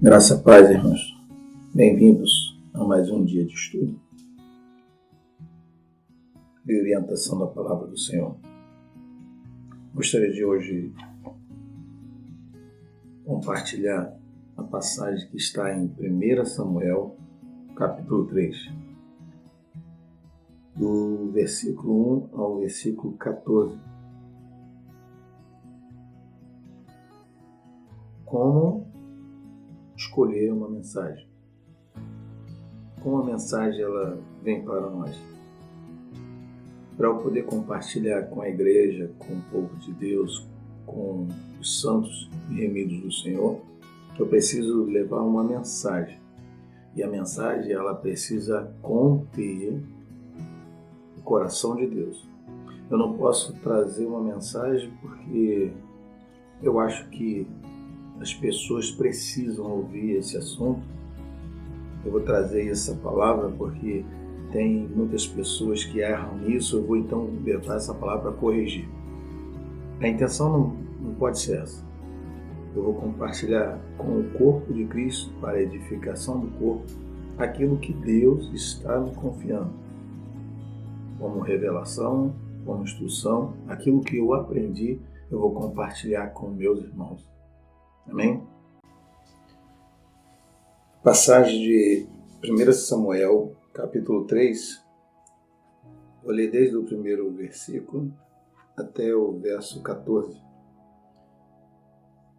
Graça e paz, irmãos. Bem-vindos a mais um dia de estudo e orientação da Palavra do Senhor. Gostaria de hoje compartilhar a passagem que está em 1 Samuel, capítulo 3, do versículo 1 ao versículo 14. Como escolher uma mensagem? Como a mensagem ela vem para nós? Para eu poder compartilhar com a igreja, com o povo de Deus, com os santos e remidos do Senhor, eu preciso levar uma mensagem. E a mensagem ela precisa conter o coração de Deus. Eu não posso trazer uma mensagem porque eu acho que as pessoas precisam ouvir esse assunto. Eu vou trazer essa palavra porque tem muitas pessoas que erram nisso. Eu vou então levar essa palavra para corrigir. A intenção não pode ser essa. Eu vou compartilhar com o corpo de Cristo, para a edificação do corpo, aquilo que Deus está me confiando, como revelação, como instrução, aquilo que eu aprendi, eu vou compartilhar com meus irmãos. Amém? Passagem de 1 Samuel, capítulo 3. Vou ler desde o primeiro versículo até o verso 14.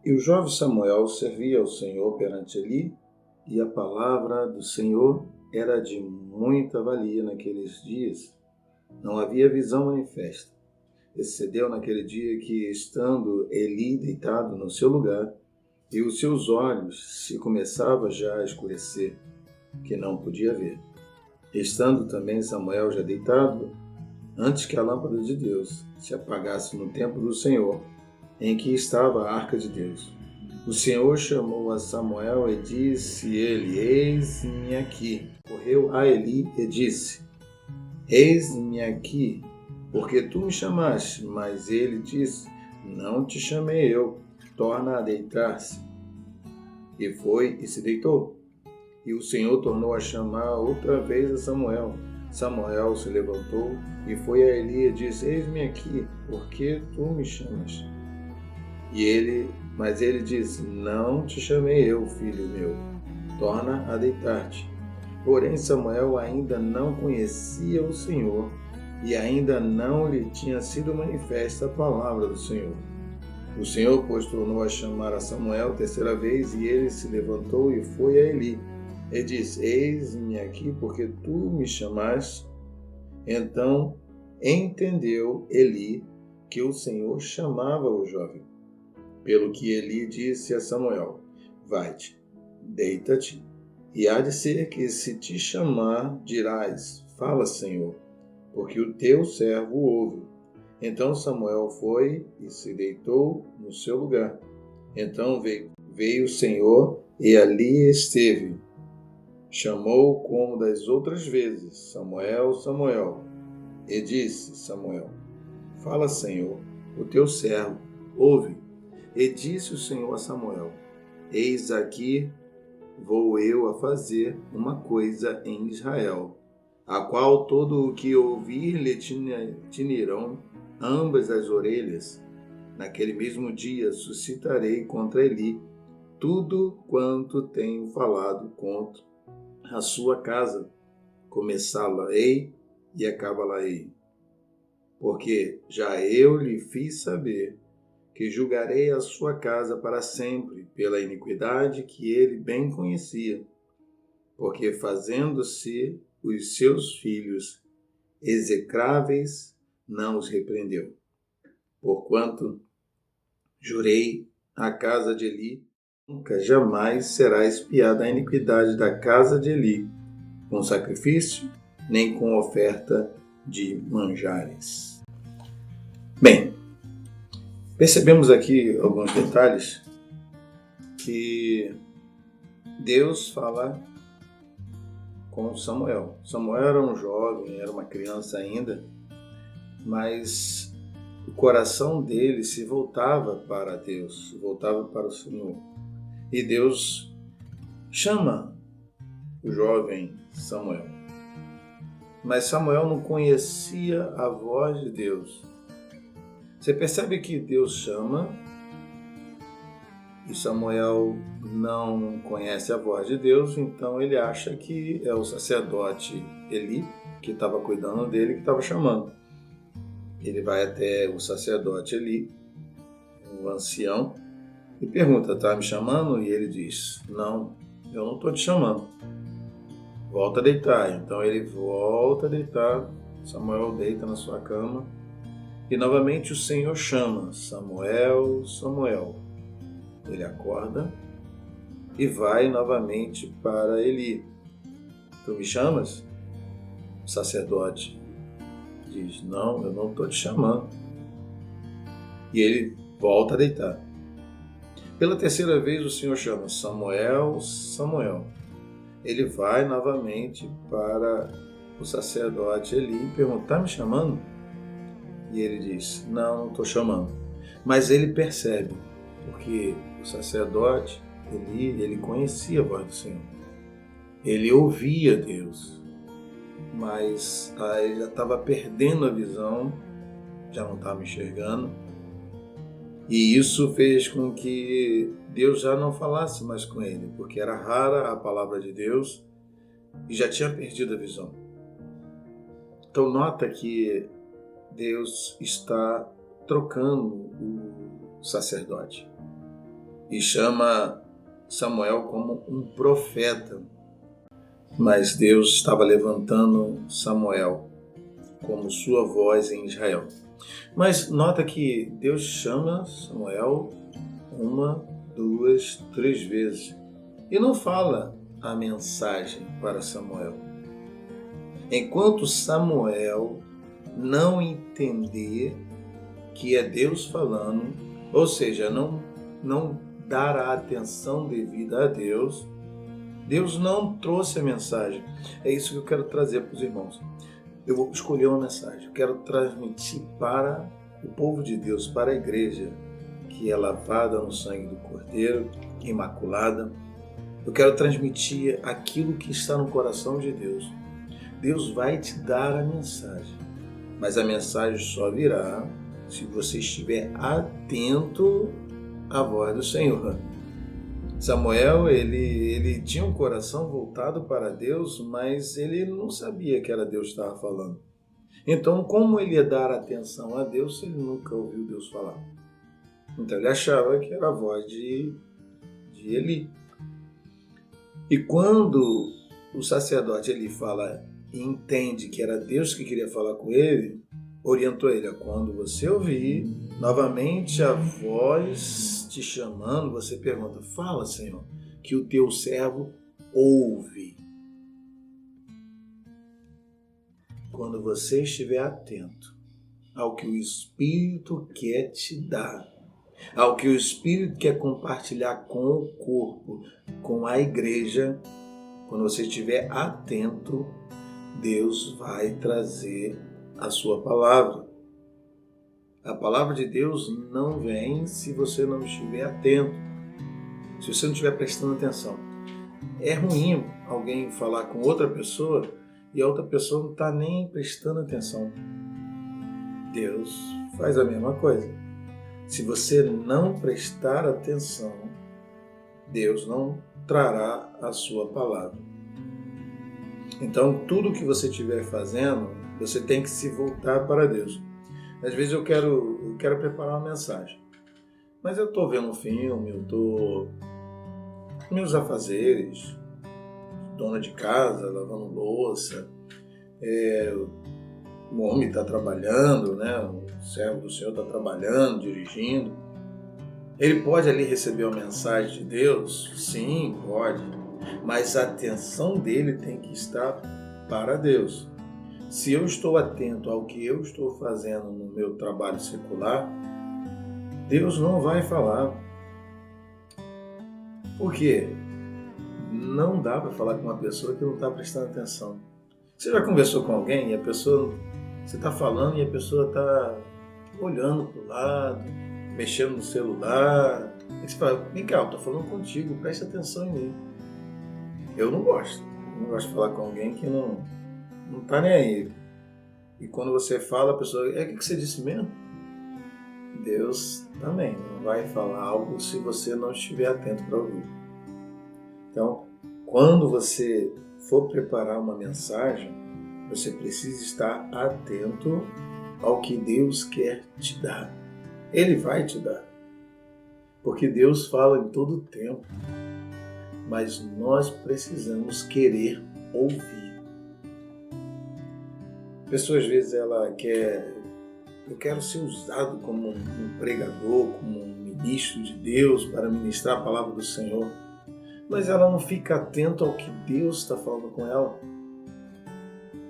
E o jovem Samuel servia ao Senhor perante Eli, e a palavra do Senhor era de muita valia naqueles dias. Não havia visão manifesta. Excedeu naquele dia que, estando Eli deitado no seu lugar, e os seus olhos se começava já a escurecer, que não podia ver. Estando também Samuel já deitado, antes que a lâmpada de Deus se apagasse no templo do Senhor, em que estava a arca de Deus. O Senhor chamou a Samuel e disse ele: Eis-me aqui. Correu a Eli e disse: Eis-me aqui, porque tu me chamaste. Mas ele disse: Não te chamei eu. Torna a deitar-se. E foi e se deitou. E o Senhor tornou a chamar outra vez a Samuel. Samuel se levantou e foi a Eli e disse: Eis-me aqui, porque tu me chamas. Mas ele disse: Não te chamei eu, filho meu. Torna a deitar-te. Porém Samuel ainda não conhecia o Senhor e ainda não lhe tinha sido manifesta a palavra do Senhor. O Senhor, pois, tornou a chamar a Samuel terceira vez, e ele se levantou e foi a Eli. E disse: Eis-me aqui, porque tu me chamaste. Então entendeu Eli que o Senhor chamava o jovem. Pelo que Eli disse a Samuel: Vai-te, deita-te, e há de ser que, se te chamar, dirás: Fala, Senhor, porque o teu servo ouve. Então Samuel foi e se deitou no seu lugar. Então veio o Senhor e ali esteve. Chamou como das outras vezes: Samuel, Samuel. E disse Samuel: Fala, Senhor, o teu servo ouve. E disse o Senhor a Samuel: Eis aqui vou eu a fazer uma coisa em Israel, a qual todo o que ouvir lhe tinirão ambas as orelhas. Naquele mesmo dia suscitarei contra Eli tudo quanto tenho falado contra a sua casa. Começá-la-ei e acabá-la-ei. Porque já eu lhe fiz saber que julgarei a sua casa para sempre pela iniquidade que ele bem conhecia, porque fazendo-se os seus filhos execráveis, não os repreendeu. Porquanto jurei à casa de Eli: nunca jamais será expiada a iniquidade da casa de Eli, com sacrifício, nem com oferta de manjares. Bem, percebemos aqui alguns detalhes que Deus fala com Samuel. Samuel era um jovem, era uma criança ainda, mas o coração dele se voltava para Deus, voltava para o Senhor. E Deus chama o jovem Samuel. Mas Samuel não conhecia a voz de Deus. Você percebe que Deus chama e Samuel não conhece a voz de Deus, então ele acha que é o sacerdote Eli, que estava cuidando dele, que estava chamando. Ele vai até o sacerdote Eli, o ancião, e pergunta: está me chamando? E ele diz: não, eu não estou te chamando. Volta a deitar. Então ele volta a deitar. Samuel deita na sua cama. E novamente o Senhor chama: Samuel, Samuel. Ele acorda e vai novamente para Eli. Tu me chamas? O sacerdote diz: não, eu não estou te chamando. E ele volta a deitar. Pela terceira vez o Senhor chama: Samuel, Samuel. Ele vai novamente para o sacerdote Eli e pergunta: está me chamando? E ele diz: não estou chamando. Mas ele percebe, porque o sacerdote Eli, ele conhecia a voz do Senhor. Ele ouvia Deus, mas ele já estava perdendo a visão, já não estava enxergando. E isso fez com que Deus já não falasse mais com ele, porque era rara a palavra de Deus e já tinha perdido a visão. Então nota que Deus está trocando o sacerdote e chama Samuel como um profeta, mas Deus estava levantando Samuel como sua voz em Israel. Mas nota que Deus chama Samuel 1, 2, 3 vezes e não fala a mensagem para Samuel. Enquanto Samuel não entender que é Deus falando, ou seja, não dar a atenção devida a Deus, Deus não trouxe a mensagem. É isso que eu quero trazer para os irmãos. Eu vou escolher uma mensagem, eu quero transmitir para o povo de Deus, para a igreja, que é lavada no sangue do Cordeiro, imaculada. Eu quero transmitir aquilo que está no coração de Deus. Deus vai te dar a mensagem, mas a mensagem só virá se você estiver atento à voz do Senhor. Samuel, ele tinha um coração voltado para Deus, mas ele não sabia que era Deus que estava falando. Então, como ele ia dar atenção a Deus se ele nunca ouviu Deus falar? Então, ele achava que era a voz de Eli. E quando o sacerdote Eli fala e entende que era Deus que queria falar com ele, orientou ele: quando você ouvir novamente a voz te chamando, você pergunta: fala, Senhor, que o teu servo ouve. Quando você estiver atento ao que o Espírito quer te dar, ao que o Espírito quer compartilhar com o corpo, com a igreja, quando você estiver atento, Deus vai trazer a sua palavra. A palavra de Deus não vem se você não estiver atento, se você não estiver prestando atenção. É ruim alguém falar com outra pessoa e a outra pessoa não está nem prestando atenção. Deus faz a mesma coisa. Se você não prestar atenção, Deus não trará a sua palavra. Então, tudo que você estiver fazendo, você tem que se voltar para Deus. Às vezes eu quero preparar uma mensagem, mas eu estou vendo um filme, eu estou com meus afazeres, dona de casa, lavando louça, o homem está trabalhando, né? O servo do Senhor está trabalhando, dirigindo. Ele pode ali receber uma mensagem de Deus? Sim, pode, mas a atenção dele tem que estar para Deus. Se eu estou atento ao que eu estou fazendo no meu trabalho secular, Deus não vai falar. Por quê? Não dá para falar com uma pessoa que não está prestando atenção. Você já conversou com alguém e a pessoa, você está falando e a pessoa está olhando para o lado, mexendo no celular, Aí você fala, vem cá, eu estou falando contigo, preste atenção em mim. Eu não gosto. Eu não gosto de falar com alguém que não está nem aí. E quando você fala, a pessoa, o que você disse mesmo? Deus também não vai falar algo se você não estiver atento para ouvir. Então, quando você for preparar uma mensagem, você precisa estar atento ao que Deus quer te dar. Ele vai te dar. Porque Deus fala em todo o tempo. Mas nós precisamos querer ouvir. A pessoa às vezes ela quer, eu quero ser usado como um pregador, como um ministro de Deus para ministrar a palavra do Senhor. Mas ela não fica atenta ao que Deus está falando com ela.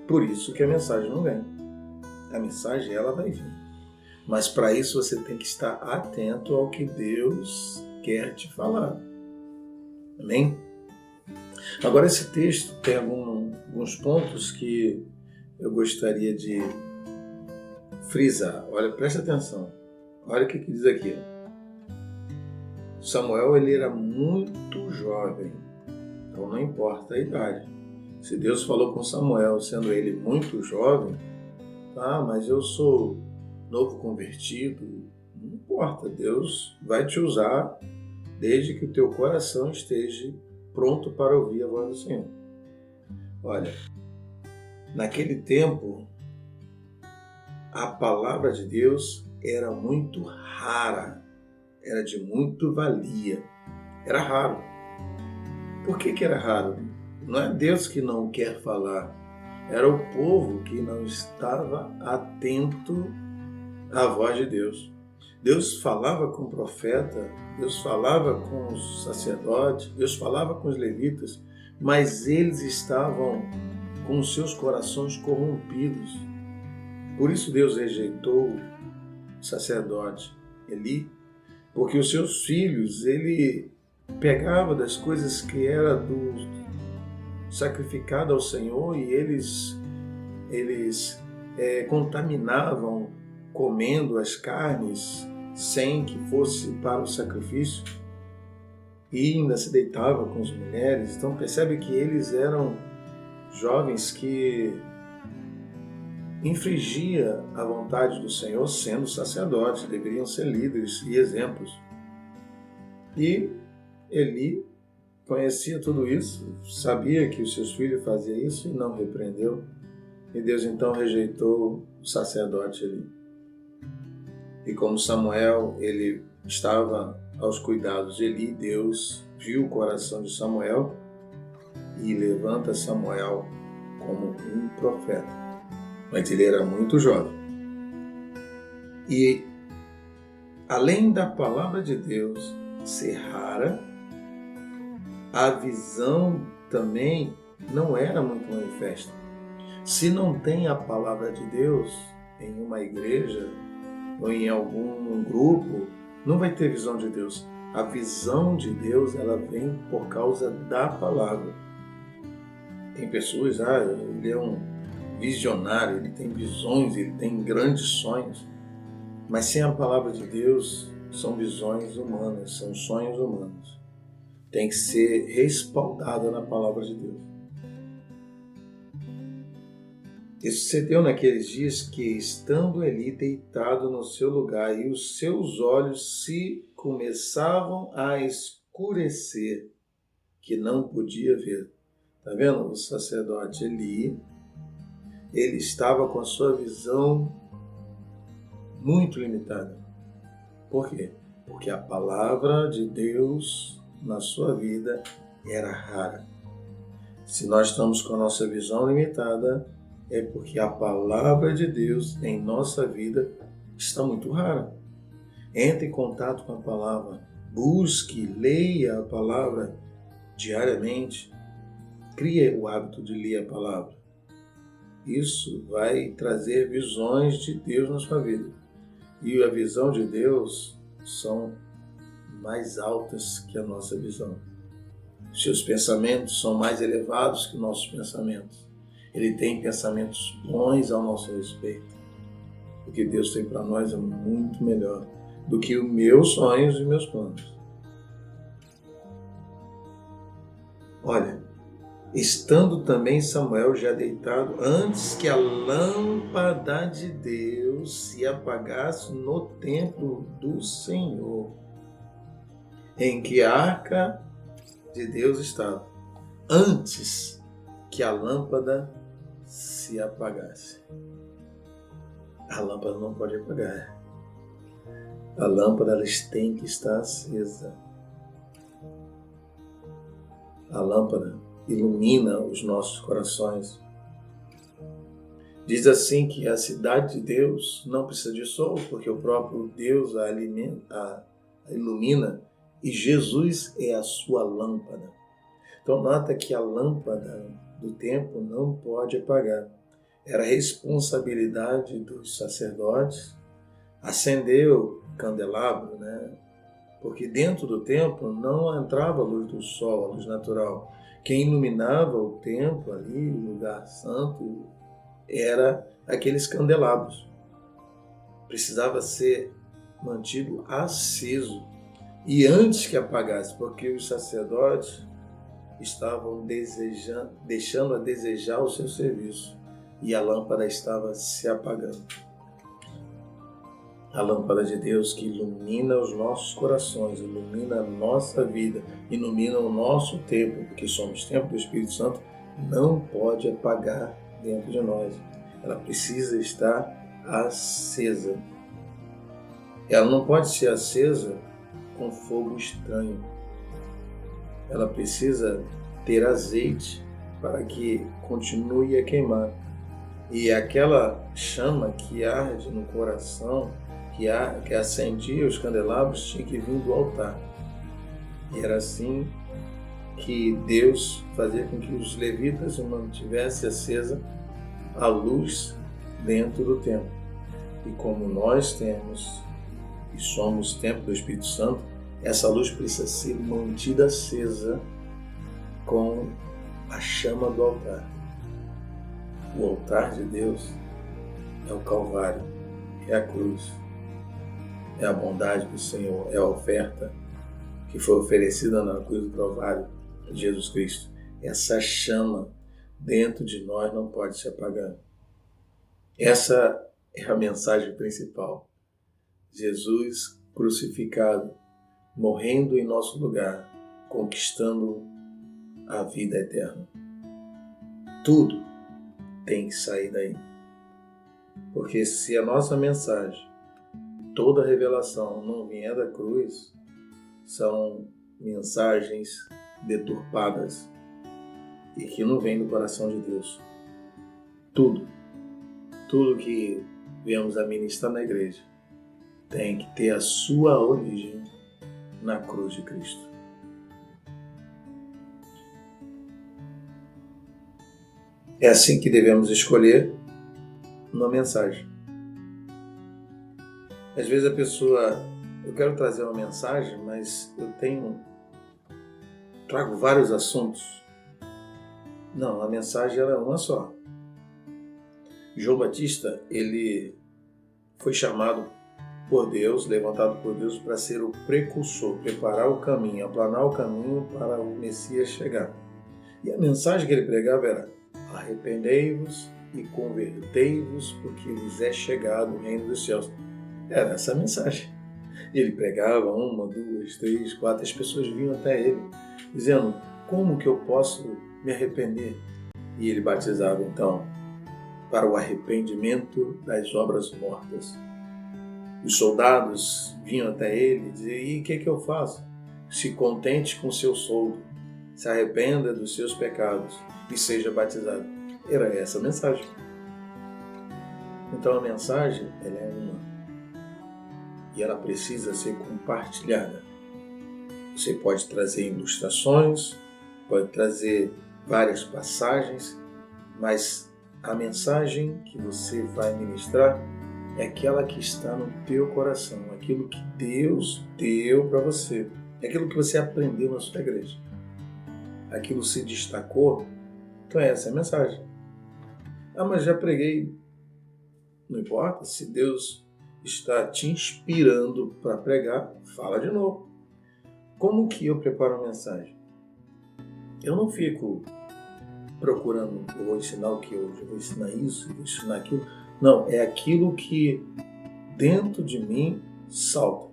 Por isso que a mensagem não vem. A mensagem ela vai vir. Mas para isso você tem que estar atento ao que Deus quer te falar. Amém? Agora esse texto tem alguns pontos que eu gostaria de frisar. Olha, presta atenção. Olha o que diz aqui. Samuel ele era muito jovem, então não importa a idade. Se Deus falou com Samuel sendo ele muito jovem, tá, mas eu sou novo convertido, não importa, Deus vai te usar desde que o teu coração esteja pronto para ouvir a voz do Senhor. Olha, naquele tempo, a palavra de Deus era muito rara, era de muito valia, era raro. Por que era raro? Não é Deus que não quer falar, era o povo que não estava atento à voz de Deus. Deus falava com o profeta, Deus falava com os sacerdotes, Deus falava com os levitas, mas eles estavam com os seus corações corrompidos. Por isso Deus rejeitou o sacerdote Eli, porque os seus filhos, ele pegava das coisas que era do sacrificado ao Senhor e eles contaminavam comendo as carnes sem que fosse para o sacrifício e ainda se deitava com as mulheres. Então percebe que eles eram jovens que infringia a vontade do Senhor sendo sacerdotes, deveriam ser líderes e exemplos. E Eli conhecia tudo isso, sabia que os seus filhos faziam isso e não repreendeu. E Deus então rejeitou o sacerdote Eli. E como Samuel ele estava aos cuidados de Eli, Deus viu o coração de Samuel e levanta Samuel como um profeta. Mas ele era muito jovem. E além da palavra de Deus ser rara, a visão também não era muito manifesta. Se não tem a palavra de Deus em uma igreja ou em algum grupo, não vai ter visão de Deus. A visão de Deus ela vem por causa da palavra. Tem pessoas, ele é um visionário, ele tem visões, ele tem grandes sonhos, mas sem a palavra de Deus são visões humanas, são sonhos humanos. Tem que ser respaldada na palavra de Deus. Isso sucedeu naqueles dias que, estando Eli deitado no seu lugar e os seus olhos se começavam a escurecer, que não podia ver. Está vendo? O sacerdote Eli, ele estava com a sua visão muito limitada. Por quê? Porque a palavra de Deus na sua vida era rara. Se nós estamos com a nossa visão limitada, é porque a palavra de Deus em nossa vida está muito rara. Entre em contato com a palavra, busque, leia a palavra diariamente, crie o hábito de ler a palavra. Isso vai trazer visões de Deus na sua vida. E a visão de Deus são mais altas que a nossa visão. Seus pensamentos são mais elevados que nossos pensamentos. Ele tem pensamentos bons ao nosso respeito. O que Deus tem para nós é muito melhor do que os meus sonhos e meus planos. Olha, estando também Samuel já deitado, antes que a lâmpada de Deus se apagasse no templo do Senhor, em que a arca de Deus estava, antes que a lâmpada se apagasse. A lâmpada não pode apagar. A lâmpada, elas tem que estar acesa. A lâmpada ilumina os nossos corações. Diz assim que a cidade de Deus não precisa de sol, porque o próprio Deus a ilumina, e Jesus é a sua lâmpada. Então nota que a lâmpada do templo não pode apagar. Era responsabilidade dos sacerdotes acender o candelabro, né? Porque dentro do templo não entrava a luz do sol, a luz natural. Quem iluminava o templo ali, o lugar santo, era aqueles candelabros. Precisava ser mantido aceso. E antes que apagasse, porque os sacerdotes estavam deixando a desejar o seu serviço. E a lâmpada estava se apagando. A lâmpada de Deus que ilumina os nossos corações, ilumina a nossa vida, ilumina o nosso tempo, porque somos templo do Espírito Santo, não pode apagar dentro de nós. Ela precisa estar acesa. Ela não pode ser acesa com fogo estranho. Ela precisa ter azeite para que continue a queimar. E aquela chama que arde no coração, que acendia os candelabros, tinha que vir do altar. E era assim que Deus fazia com que os levitas mantivessem acesa a luz dentro do templo. E como nós temos e somos templo do Espírito Santo, essa luz precisa ser mantida acesa com a chama do altar. O altar de Deus é o Calvário, é a cruz, é a bondade do Senhor, é a oferta que foi oferecida na cruz do Calvário de Jesus Cristo. Essa chama dentro de nós não pode se apagar. Essa é a mensagem principal. Jesus crucificado, morrendo em nosso lugar, conquistando a vida eterna. Tudo tem que sair daí. Porque se a nossa mensagem, toda a revelação não vier da cruz, são mensagens deturpadas e que não vêm do coração de Deus. Tudo que viemos a ministrar na igreja tem que ter a sua origem na cruz de Cristo. É assim que devemos escolher uma mensagem. Às vezes a pessoa, eu quero trazer uma mensagem, mas trago vários assuntos. Não, a mensagem ela é uma só. João Batista, ele foi chamado por Deus, levantado por Deus para ser o precursor, preparar o caminho, aplanar o caminho para o Messias chegar. E a mensagem que ele pregava era: arrependei-vos e convertei-vos, porque lhes é chegado o reino dos céus. Era essa a mensagem. Ele pregava 1, 2, 3, 4, as pessoas vinham até ele, dizendo: como que eu posso me arrepender? E ele batizava então para o arrependimento das obras mortas. Os soldados vinham até ele e diziam: e o que eu faço? Se contente com seu soldo, se arrependa dos seus pecados e seja batizado. Era essa a mensagem. Então a mensagem ela é uma e ela precisa ser compartilhada. Você pode trazer ilustrações, pode trazer várias passagens, mas a mensagem que você vai ministrar é aquela que está no teu coração, aquilo que Deus deu para você, é aquilo que você aprendeu na sua igreja. Aquilo se destacou, então essa é a mensagem. Ah, mas já preguei. Não importa, se Deus está te inspirando para pregar, fala de novo. Como que eu preparo a mensagem? Eu não fico procurando, eu vou ensinar o que hoje, eu vou ensinar isso, eu vou ensinar aquilo. Não, é aquilo que dentro de mim salta.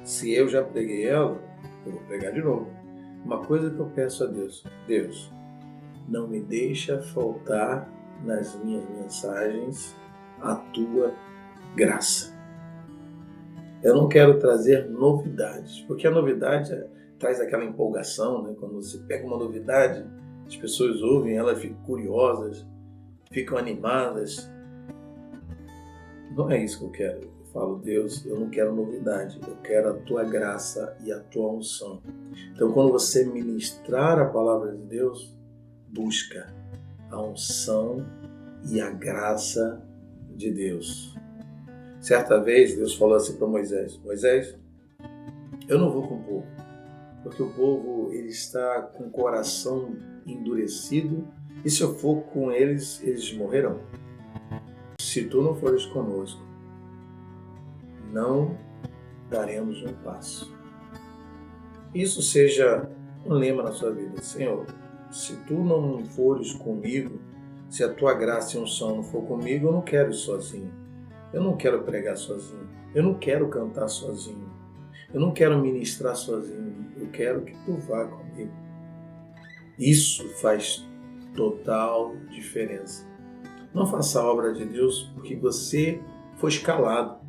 Se eu já preguei ela, eu vou pregar de novo. Uma coisa que eu peço a Deus: Deus, não me deixa faltar nas minhas mensagens a tua graça. Eu não quero trazer novidades, porque a novidade traz aquela empolgação, né? Quando você pega uma novidade, as pessoas ouvem, elas ficam curiosas, ficam animadas. Não é isso que eu quero. Eu falo: Deus, eu não quero novidade, eu quero a tua graça e a tua unção. Então, quando você ministrar a palavra de Deus, busca a unção e a graça de Deus. Certa vez, Deus falou assim para Moisés: Moisés, eu não vou com o povo, porque o povo ele está com o coração endurecido, e se eu for com eles, eles morrerão. Se tu não fores conosco, não daremos um passo. Isso seja um lema na sua vida: Senhor, se tu não fores comigo, se a tua graça e unção não for comigo, eu não quero ir sozinho. Eu não quero pregar sozinho. Eu não quero cantar sozinho. Eu não quero ministrar sozinho. Eu quero que tu vá comigo. Isso faz total diferença. Não faça a obra de Deus porque você foi escalado.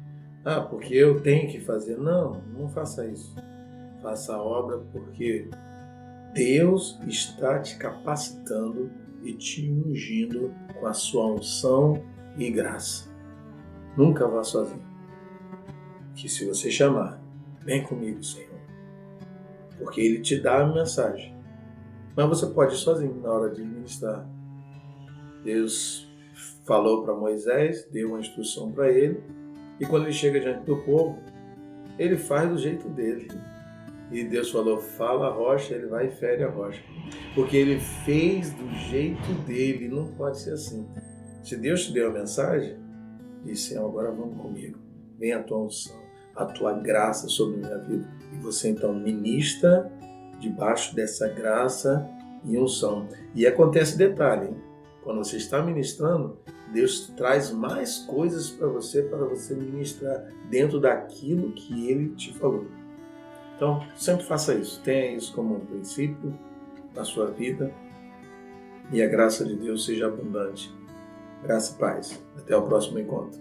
Porque eu tenho que fazer. Não, não faça isso. Faça a obra porque Deus está te capacitando e te ungindo com a sua unção e graça. Nunca vá sozinho. Que se você chamar, vem comigo, Senhor. Porque Ele te dá a mensagem. Mas você pode ir sozinho na hora de ministrar. Deus falou para Moisés, deu uma instrução para ele, e quando ele chega diante do povo, ele faz do jeito dele. E Deus falou: fala a rocha, ele vai e fere a rocha. Porque ele fez do jeito dele, não pode ser assim. Se Deus te deu a mensagem, diz: Senhor, agora vamos comigo. Vem a tua unção, a tua graça sobre a minha vida. E você então ministra debaixo dessa graça e unção. E acontece detalhe, hein? Quando você está ministrando, Deus traz mais coisas para você ministrar dentro daquilo que Ele te falou. Então, sempre faça isso. Tenha isso como um princípio na sua vida. E a graça de Deus seja abundante. Graça e paz. Até o próximo encontro.